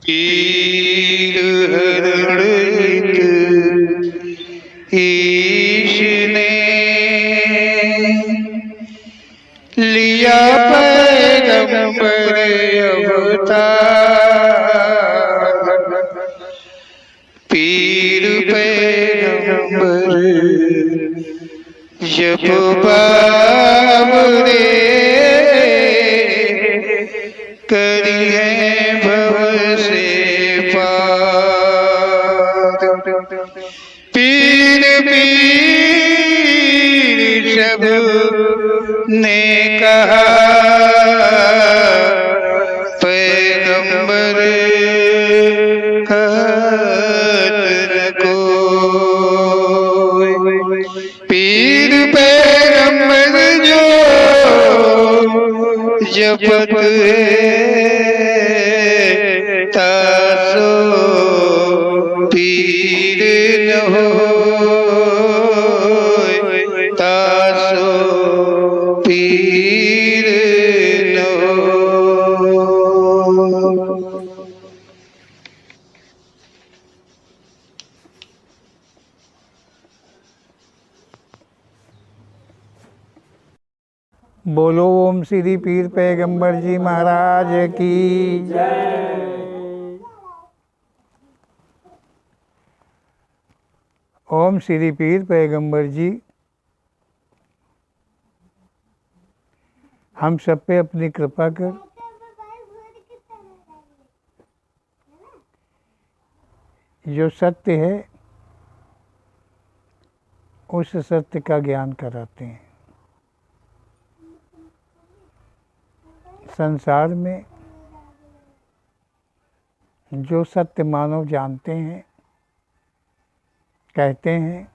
पीर हरण ईश ने लिया पैगंबर अवतार। पीर पैगंबर जब बाबरे करी है भव से पार। पीर पीर सब ने कहा पैगंबर कहत न कोई। पीर पैगंबर जो जपत है तासो पीर न होय, तासो पीर न होय। बोलो ओम श्री पीर पैगंबर जी महाराज की जय। ओम श्री पीर पैगंबर जी हम सब पे अपनी कृपा कर जो सत्य है उस सत्य का ज्ञान कराते हैं। संसार में जो सत्य मानव जानते हैं, कहते हैं,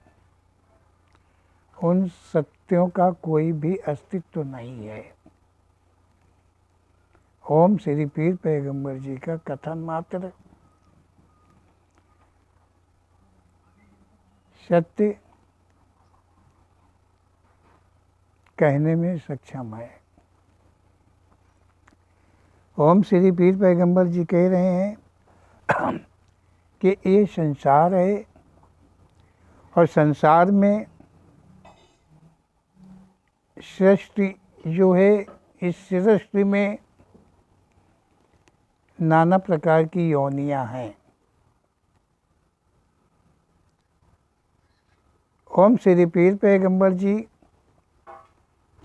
उन सत्यों का कोई भी अस्तित्व नहीं है। ओम श्री पीर पैगंबर जी का कथन मात्र सत्य कहने में सक्षम है। ओम श्री पीर पैगंबर जी कह रहे हैं कि ये संसार है और संसार में सृष्टि जो है, इस सृष्टि में नाना प्रकार की योनियां हैं। ओम श्री पीर पैगंबर जी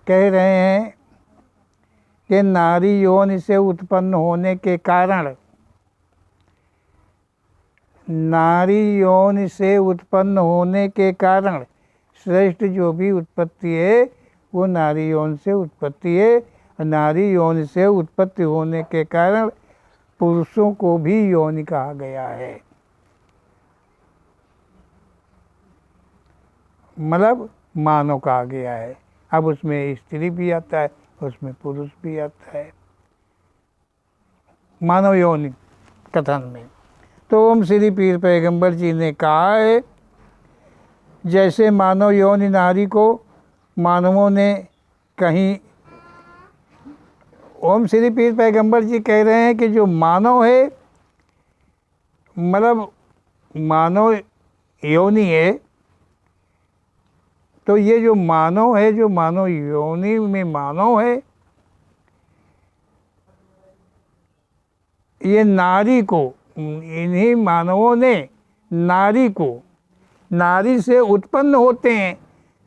कह रहे हैं कि नारी योनि से उत्पन्न होने के कारण, नारी योनि से उत्पन्न होने के कारण श्रेष्ठ जो भी उत्पत्ति है वो नारी योनि से उत्पत्ति है। नारी योनि से उत्पत्ति होने के कारण पुरुषों को भी योनि कहा गया है। मतलब मानव कहा गया है। अब उसमें स्त्री भी आता है, उसमें पुरुष भी आता है मानव योनि कथन में। तो ओम श्री पीर पैगंबर जी ने कहा है जैसे मानव योनि नारी को मानवों ने कहीं, ओम श्री पीर पैगंबर जी कह रहे हैं कि जो मानव है, मतलब मानव योनि है, तो ये जो मानव है, जो मानव योनि में मानव है, ये नारी को, इन्हीं मानवों ने नारी को, नारी से उत्पन्न होते हैं,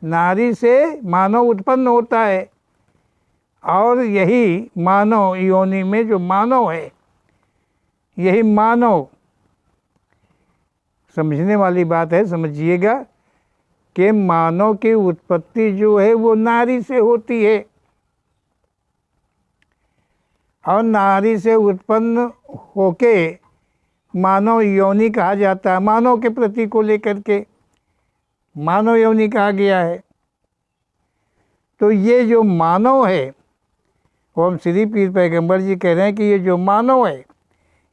नारी से मानव उत्पन्न होता है। और यही मानव योनि में जो मानव है, यही मानव, समझने वाली बात है, समझिएगा कि मानव की उत्पत्ति जो है वो नारी से होती है और नारी से उत्पन्न होके मानव योनि कहा जाता है। मानव के प्रति को लेकर के मानव योनि कहा गया है। तो ये जो मानव है, ओम श्री पीर पैगंबर जी कह रहे हैं कि ये जो मानव है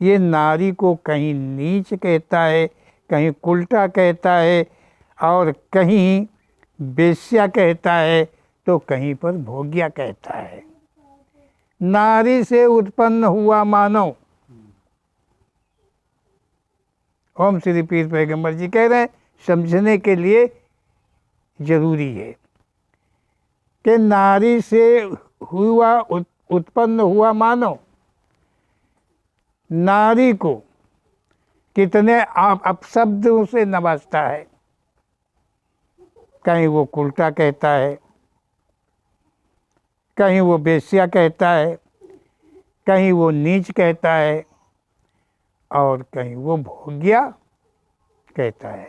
ये नारी को कहीं नीच कहता है, कहीं उल्टा कहता है, और कहीं बेश्या कहता है, तो कहीं पर भोग्या कहता है। नारी से उत्पन्न हुआ मानव ओम श्री पीर पैगंबर जी कह रहे हैं समझने के लिए जरूरी है कि नारी से हुआ उत्पन्न हुआ मानव नारी को कितने अपशब्दों से नवाजता है। कहीं वो उल्टा कहता है, कहीं वो बेश्या कहता है, कहीं वो नीच कहता है और कहीं वो भोग्या कहता है।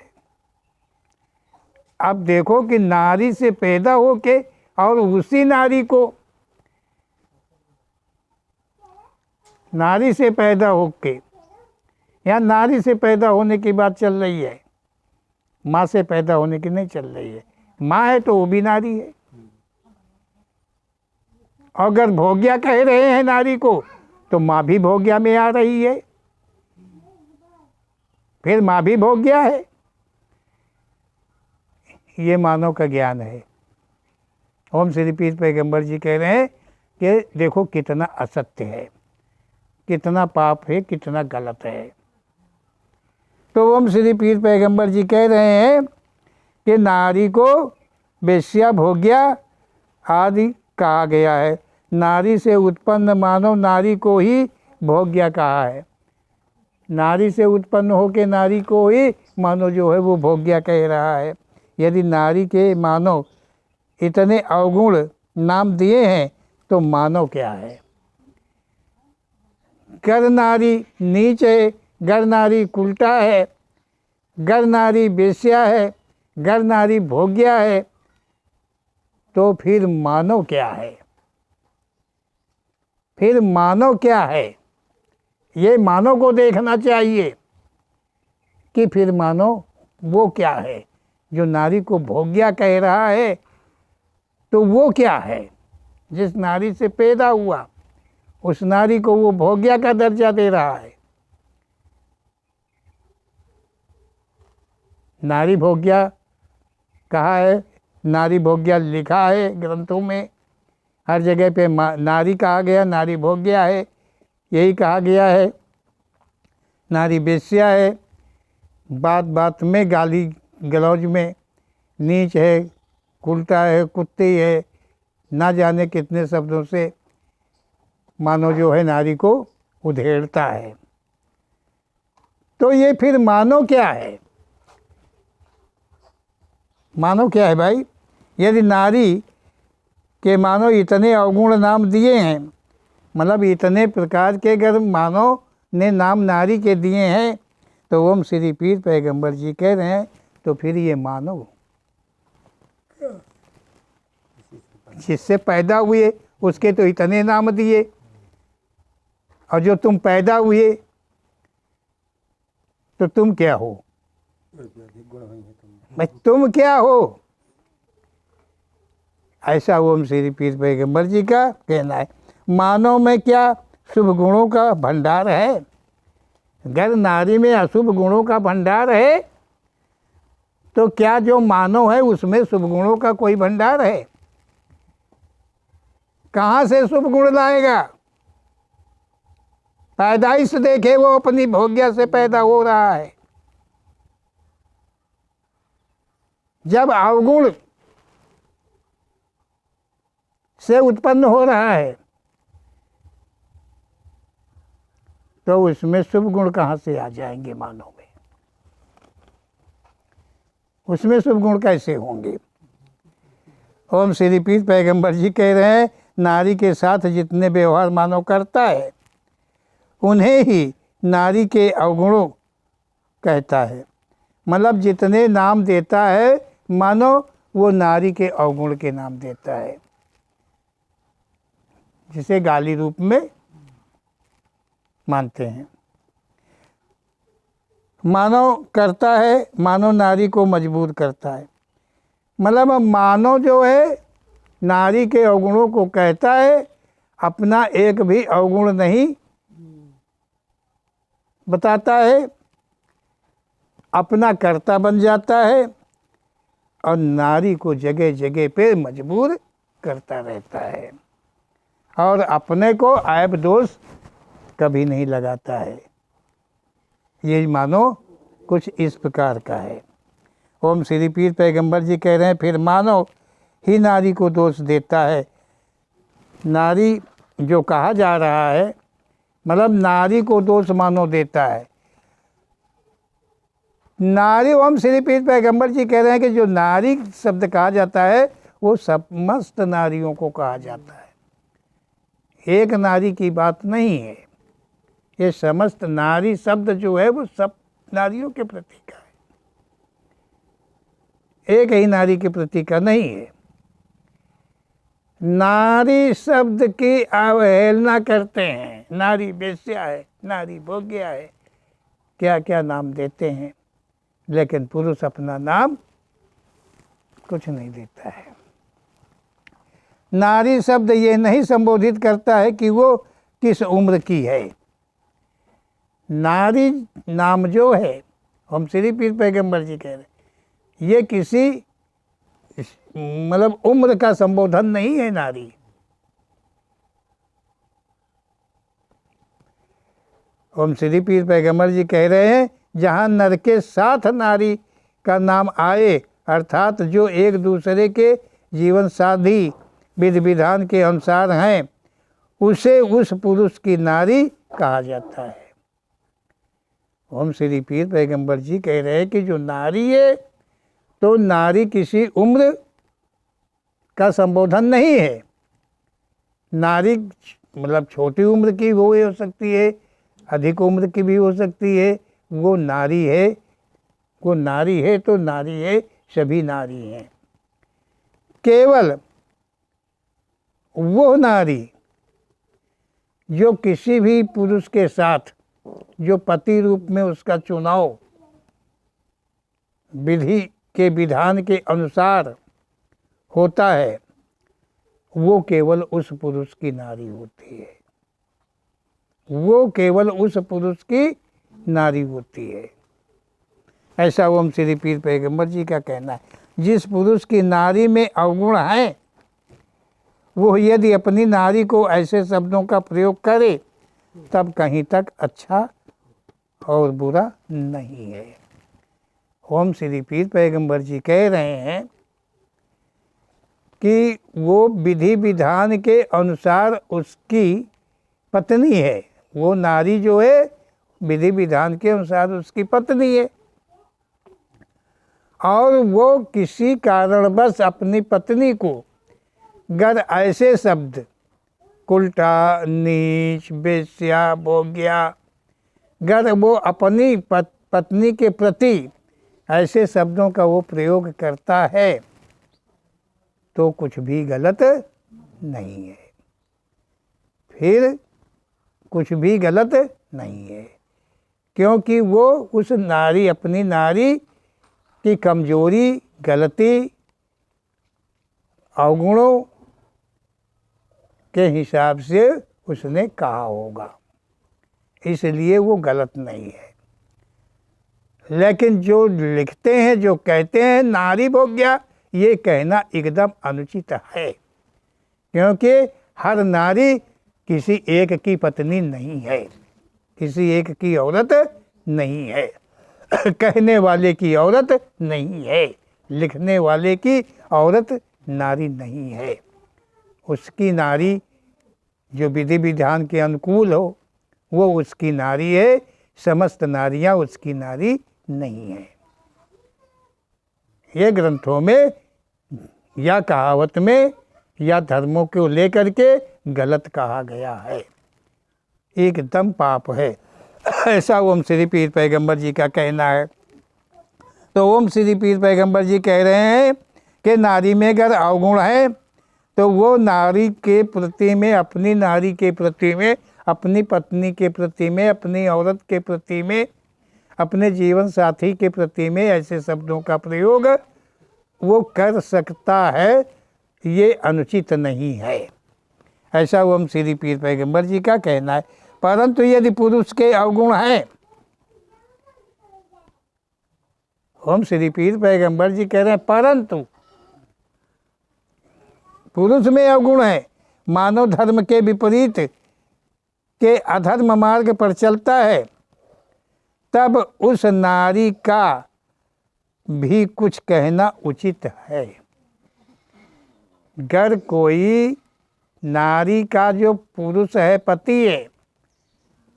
अब देखो कि नारी से पैदा होके और उसी नारी को नारी से पैदा होके, यहाँ नारी से पैदा होने की बात चल रही है, माँ से पैदा होने की नहीं चल रही है। माँ है तो वो भी नारी है। अगर भोग्या कह रहे हैं नारी को तो माँ भी भोग्या में आ रही है, फिर माँ भी भोग्या है। ये मानव का ज्ञान है। ओम श्री पीर पैगंबर जी कह रहे हैं कि देखो कितना असत्य है, कितना पाप है, कितना गलत है। तो ओम श्री पीर पैगंबर जी कह रहे हैं कि नारी को वेश्या भोग्या आदि कहा गया है। नारी से उत्पन्न मानव नारी को ही भोग्या कहा है। नारी से उत्पन्न होके नारी को ही मानव जो है वो भोग्या कह रहा है। यदि नारी के मानव इतने अवगुण नाम दिए हैं तो मानव क्या है। गर नारी नीच है, गर नारी उल्टा है, गर नारी बेश्या है, गर नारी भोग्या है, तो फिर मानव क्या है। फिर मानव क्या है, ये मानव को देखना चाहिए कि फिर मानव वो क्या है। जो नारी को भोग्या कह रहा है तो वो क्या है। जिस नारी से पैदा हुआ उस नारी को वो भोग्या का दर्जा दे रहा है। नारी भोग्या कहा है, नारी भोग्या लिखा है ग्रंथों में, हर जगह पे नारी कहा गया, नारी भोग्या है, यही कहा गया है। नारी बेश्या है, बात बात में गाली गलौज में, नीच है, उल्टा है, कुत्ती है, ना जाने कितने शब्दों से मानव जो है नारी को उधेड़ता है। तो ये फिर मानव क्या है। मानव क्या है भाई। यदि नारी के मानव इतने अवगुण नाम दिए हैं, मतलब इतने प्रकार के अगर मानव ने नाम नारी के दिए हैं, तो ओम श्री पीर पैगंबर जी कह रहे हैं तो फिर ये मानव जिससे पैदा हुए उसके तो इतने नाम दिए, और जो तुम पैदा हुए तो तुम क्या हो भाई, तुम क्या हो। ऐसा ओम श्री पीर पैगंबर जी का कहना है। मानव में क्या शुभ गुणों का भंडार है। अगर नारी में अशुभ गुणों का भंडार है तो क्या जो मानव है उसमें शुभ गुणों का कोई भंडार है। कहाँ से शुभ गुण लाएगा। पैदाइश देखे वो अपनी भोग्या से पैदा हो रहा है। जब अवगुण से उत्पन्न हो रहा है तो उसमें शुभ गुण कहाँ से आ जाएंगे मानव में। उसमें शुभ गुण कैसे होंगे। ओम श्री पीर पैगंबर जी कह रहे हैं नारी के साथ जितने व्यवहार मानव करता है उन्हें ही नारी के अवगुणों कहता है। मतलब जितने नाम देता है मानव वो नारी के अवगुण के नाम देता है, जिसे गाली रूप में मानते हैं। मानव करता है, मानव नारी को मजबूर करता है। मतलब मानव जो है नारी के अवगुणों को कहता है, अपना एक भी अवगुण नहीं बताता है, अपना कर्ता बन जाता है और नारी को जगह जगह पे मजबूर करता रहता है और अपने को ऐब दोष कभी नहीं लगाता है। ये मानो कुछ इस प्रकार का है। ओम श्री पीर पैगंबर जी कह रहे हैं, फिर मानव ही नारी को दोष देता है। नारी जो कहा जा रहा है, मतलब नारी को दोष मानव देता है। नारी, ओम श्री पीर पैगंबर जी कह रहे हैं कि जो नारी शब्द कहा जाता है वो समस्त नारियों को कहा जाता है, एक नारी की बात नहीं है। ये समस्त नारी शब्द जो है वो सब नारियों के प्रति का है, एक ही नारी के प्रति का नहीं है। नारी शब्द की अवहेलना करते हैं, नारी बेश्या है, नारी भोग्या है, क्या क्या नाम देते हैं, लेकिन पुरुष अपना नाम कुछ नहीं देता है। नारी शब्द ये नहीं संबोधित करता है कि वो किस उम्र की है। नारी नाम जो है, हम श्री पीर पैगंबर जी कह रहे हैं, ये किसी मतलब उम्र का संबोधन नहीं है। नारी हम श्री पीर पैगंबर जी कह रहे हैं, जहाँ नर के साथ नारी का नाम आए, अर्थात जो एक दूसरे के जीवन साथी विधि विधान के अनुसार हैं, उसे उस पुरुष की नारी कहा जाता है। हम श्री पीर पैगंबर जी कह रहे हैं कि जो नारी है, तो नारी किसी उम्र का संबोधन नहीं है। नारी मतलब छोटी उम्र की वो हो सकती है, अधिक उम्र की भी हो सकती है, वो नारी है। वो नारी है तो नारी है, सभी नारी हैं। केवल वो नारी जो किसी भी पुरुष के साथ जो पति रूप में उसका चुनाव विधि के विधान के अनुसार होता है, वो केवल उस पुरुष की नारी होती है। वो केवल उस पुरुष की नारी होती है, ऐसा ओम श्री पीर पैगंबर जी का कहना है। जिस पुरुष की नारी में अवगुण है, वो यदि अपनी नारी को ऐसे शब्दों का प्रयोग करे, तब कहीं तक अच्छा और बुरा नहीं है। ओम श्री पीर पैगंबर जी कह रहे हैं कि वो विधि विधान के अनुसार उसकी पत्नी है। वो नारी जो है विधि विधान के अनुसार उसकी पत्नी है, और वो किसी कारणवश अपनी पत्नी को गर ऐसे शब्द उल्टा, नीच, बेश्या, भोग्या, गर वो अपनी पत्नी के प्रति ऐसे शब्दों का वो प्रयोग करता है, तो कुछ भी गलत नहीं है। फिर कुछ भी गलत नहीं है, क्योंकि वो उस नारी, अपनी नारी की कमजोरी, गलती, अवगुणों के हिसाब से उसने कहा होगा, इसलिए वो गलत नहीं है। लेकिन जो लिखते हैं, जो कहते हैं नारी भोग्या, ये कहना एकदम अनुचित है, क्योंकि हर नारी किसी एक की पत्नी नहीं है, किसी एक की औरत नहीं है, कहने वाले की औरत नहीं है, लिखने वाले की औरत नारी नहीं है। उसकी नारी जो विधि विधान के अनुकूल हो, वो उसकी नारी है। समस्त नारियां उसकी नारी नहीं है। ये ग्रंथों में या कहावत में या धर्मों को लेकर के गलत कहा गया है, एकदम पाप है, ऐसा ओम श्री पीर पैगंबर जी का कहना है। तो ओम श्री पीर पैगंबर जी कह रहे हैं कि नारी में अगर अवगुण है, तो वो नारी के प्रति में, अपनी नारी के प्रति में, अपनी पत्नी के प्रति में, अपनी औरत के प्रति में, अपने जीवन साथी के प्रति में ऐसे शब्दों का प्रयोग वो कर सकता है, ये अनुचित नहीं है, ऐसा ओम श्री पीर पैगंबर जी का कहना है। परंतु यदि पुरुष के अवगुण हैं, ओम श्री पीर पैगंबर जी कह रहे हैं, परंतु पुरुष में अवगुण है, मानव धर्म के विपरीत के अधर्म मार्ग पर चलता है, तब उस नारी का भी कुछ कहना उचित है। अगर कोई नारी का जो पुरुष है, पति है,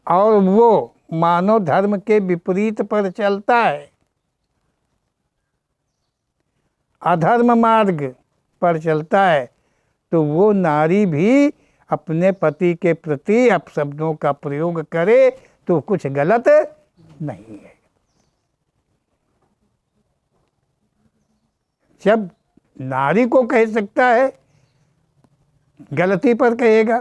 और वो मानव धर्म के विपरीत पर चलता है, अधर्म मार्ग पर चलता है, तो वो नारी भी अपने पति के प्रति अपशब्दों का प्रयोग करे तो कुछ गलत नहीं है। जब नारी को कह सकता है, गलती पर कहेगा,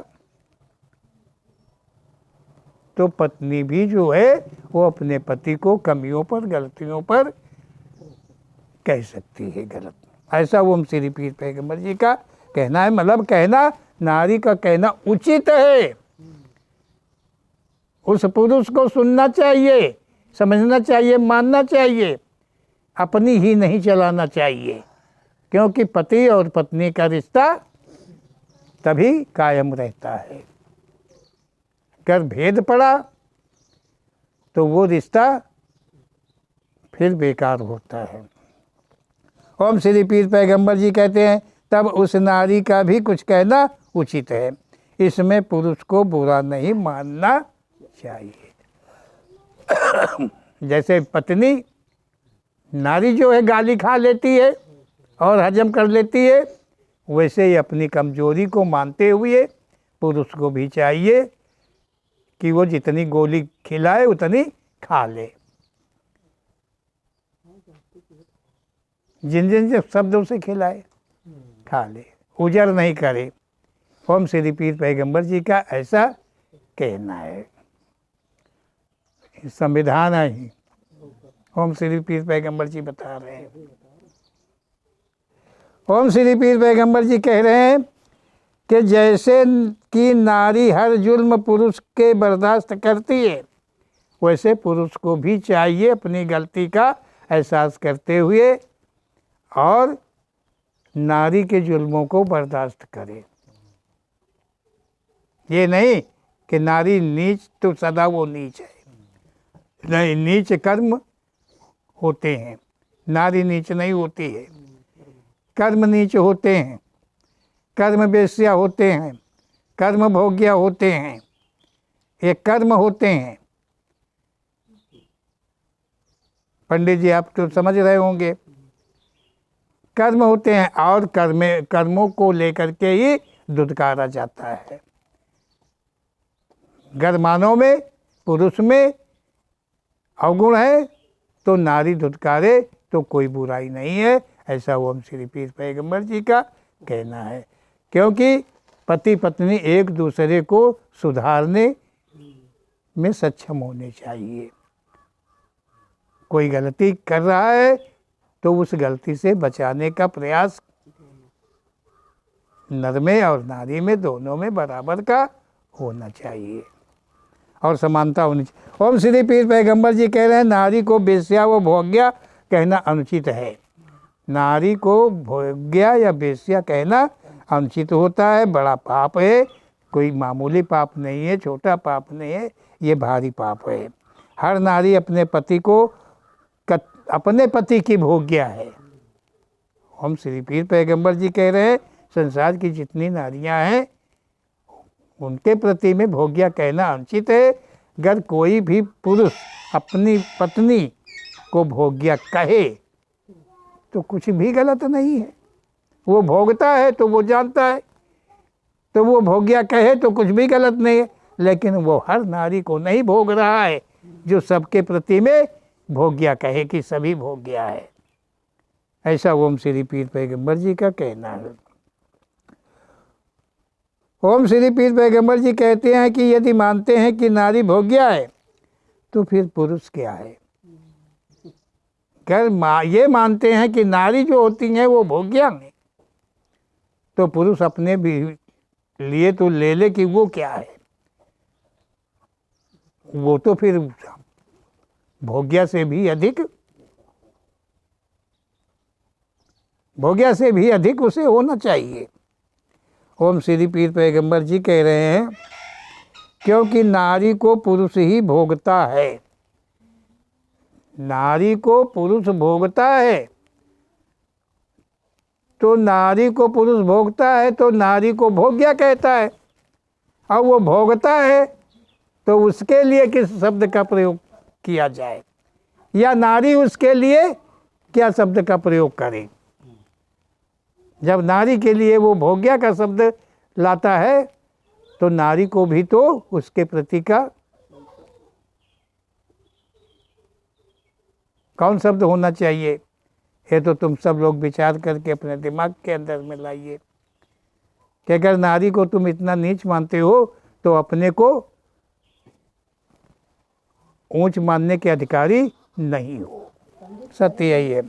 तो पत्नी भी जो है वो अपने पति को कमियों पर, गलतियों पर कह सकती है गलत। ऐसा वो श्री पीर पैगंबर जी का कहना है। मतलब कहना, नारी का कहना उचित है। उस पुरुष को सुनना चाहिए, समझना चाहिए, मानना चाहिए, अपनी ही नहीं चलाना चाहिए, क्योंकि पति और पत्नी का रिश्ता तभी कायम रहता है। अगर भेद पड़ा तो वो रिश्ता फिर बेकार होता है। ओम श्री पीर पैगंबर जी कहते हैं, तब उस नारी का भी कुछ कहना उचित है। इसमें पुरुष को बुरा नहीं मानना चाहिए। जैसे पत्नी, नारी जो है गाली खा लेती है और हजम कर लेती है, वैसे ही अपनी कमजोरी को मानते हुए पुरुष को भी चाहिए कि वो जितनी गोली खिलाए उतनी खा ले। जिन जिन शब्दों से खिलाए खा ले, उजर नहीं करे। ओम श्री पीर पैगंबर जी का ऐसा कहना है। संविधान है ही, ओम श्री पीर पैगंबर जी बता रहे हैं। ओम श्री पीर पैगंबर जी कह रहे हैं कि जैसे कि नारी हर जुल्म पुरुष के बर्दाश्त करती है, वैसे पुरुष को भी चाहिए अपनी गलती का एहसास करते हुए और नारी के जुल्मों को बर्दाश्त करे। ये नहीं कि नारी नीच तो सदा वो नीच है, नहीं, नीच कर्म होते हैं, नारी नीच नहीं होती है। कर्म नीच होते हैं, कर्म वेश्या होते हैं, कर्म भोग्या होते हैं, ये कर्म होते हैं। पंडित जी आप तो समझ रहे होंगे, कर्म होते हैं और कर्मों को लेकर के ही धुतकारा जाता है। अगर मानव में, पुरुष में अवगुण है तो नारी धुतकारे तो कोई बुराई नहीं है। ऐसा ओम श्री पीर पैगंबर जी का कहना है, क्योंकि पति पत्नी एक दूसरे को सुधारने में सक्षम होने चाहिए। कोई गलती कर रहा है तो उस गलती से बचाने का प्रयास नर में और नारी में, दोनों में बराबर का होना चाहिए और समानता होनी चाहिए। ओम श्री पीर पैगंबर जी कह रहे हैं, नारी को बेश्या व भोग्या कहना अनुचित है। नारी को भोग्या या बेश्या कहना अनुचित होता है, बड़ा पाप है। कोई मामूली पाप नहीं है, छोटा पाप नहीं है, ये भारी पाप है। हर नारी अपने पति को अपने पति की भोग्या है। हम श्री पीर पैगंबर जी कह रहे हैं, संसार की जितनी नारियां हैं उनके प्रति में भोग्या कहना अनुचित है। अगर कोई भी पुरुष अपनी पत्नी को भोग्या कहे तो कुछ भी गलत नहीं है। वो भोगता है तो वो जानता है, तो वो भोग्या कहे तो कुछ भी गलत नहीं है। लेकिन वो हर नारी को नहीं भोग रहा है जो सबके प्रति में भोग्या कहे कि सभी भोग्या है। ऐसा ओम श्री पीर पैगंबर जी का कहना है। ओम श्री पीर पैगंबर जी कहते हैं कि यदि मानते हैं कि नारी भोग्या है तो फिर पुरुष क्या है। अगर ये मानते हैं कि नारी जो होती हैं वो भोग्या हैं, तो पुरुष अपने भी लिए तो ले ले कि वो क्या है, वो तो फिर भोग्या से भी अधिक उसे होना चाहिए। ओम श्री पीर पैगंबर जी कह रहे हैं, क्योंकि नारी को पुरुष ही भोगता है, नारी को पुरुष भोगता है, तो नारी को पुरुष भोगता है तो नारी को भोग्या कहता है। और वो भोगता है तो उसके लिए किस शब्द का प्रयोग किया जाए, या नारी उसके लिए क्या शब्द का प्रयोग करे। जब नारी के लिए वो भोग्या का शब्द लाता है तो नारी को भी तो उसके प्रति का कौन शब्द होना चाहिए, ये तो तुम सब लोग विचार करके अपने दिमाग के अंदर में लाइए कि अगर नारी को तुम इतना नीच मानते हो तो अपने को ऊंच मानने के अधिकारी नहीं हो। सत्य यही है।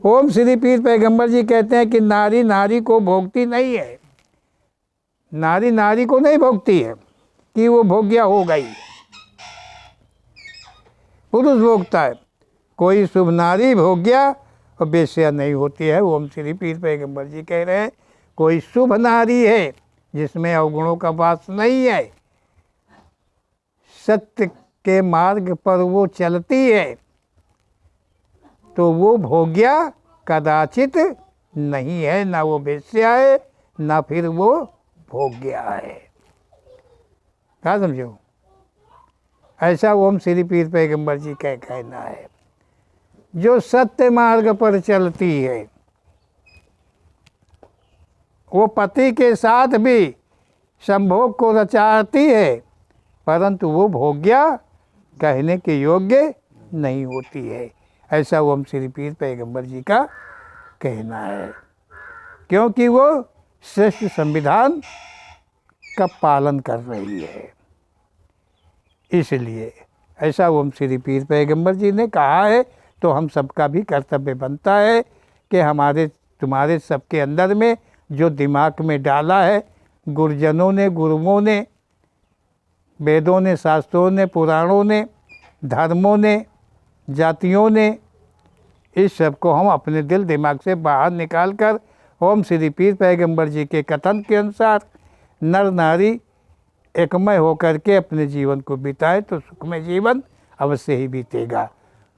ओम श्री पीर पैगंबर जी कहते हैं कि नारी नारी को भोगती नहीं है, नारी नारी को नहीं भोगती है कि वो भोग्या हो गई, पुरुष भोगता है। कोई शुभ नारी भोग्या और बेश्या नहीं होती है। ओम श्री पीर पैगंबर जी कह रहे हैं कोई शुभ नारी है जिसमें अवगुणों का वास नहीं है, सत्य के मार्ग पर वो चलती है, तो वो भोग्या कदाचित नहीं है, ना वो बेश्या है ना फिर वो भोग्या है। क्या समझो? ऐसा ओम श्री पीर पैगंबर जी का कहना है। जो सत्य मार्ग पर चलती है वो पति के साथ भी संभोग को रचाती है, परंतु वो भोग्या कहने के योग्य नहीं होती है। ऐसा ओम श्री पीर पैगंबर जी का कहना है, क्योंकि वो श्रेष्ठ संविधान का पालन कर रही है। इसलिए ऐसा ओम श्री पीर पैगंबर जी ने कहा है, तो हम सबका भी कर्तव्य बनता है कि हमारे तुम्हारे सबके अंदर में जो दिमाग में डाला है गुरुजनों ने, गुरुओं ने, वेदों ने, शास्त्रों ने, पुराणों ने, धर्मों ने, जातियों ने, इस सब को हम अपने दिल दिमाग से बाहर निकाल कर ओम श्री पीर पैगंबर जी के कथन के अनुसार नर नारी एकमय होकर के अपने जीवन को बिताए तो सुखमय जीवन अवश्य ही बीतेगा।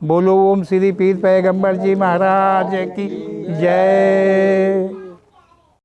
बोलो ओम श्री पीर पैगंबर जी महाराज की जय।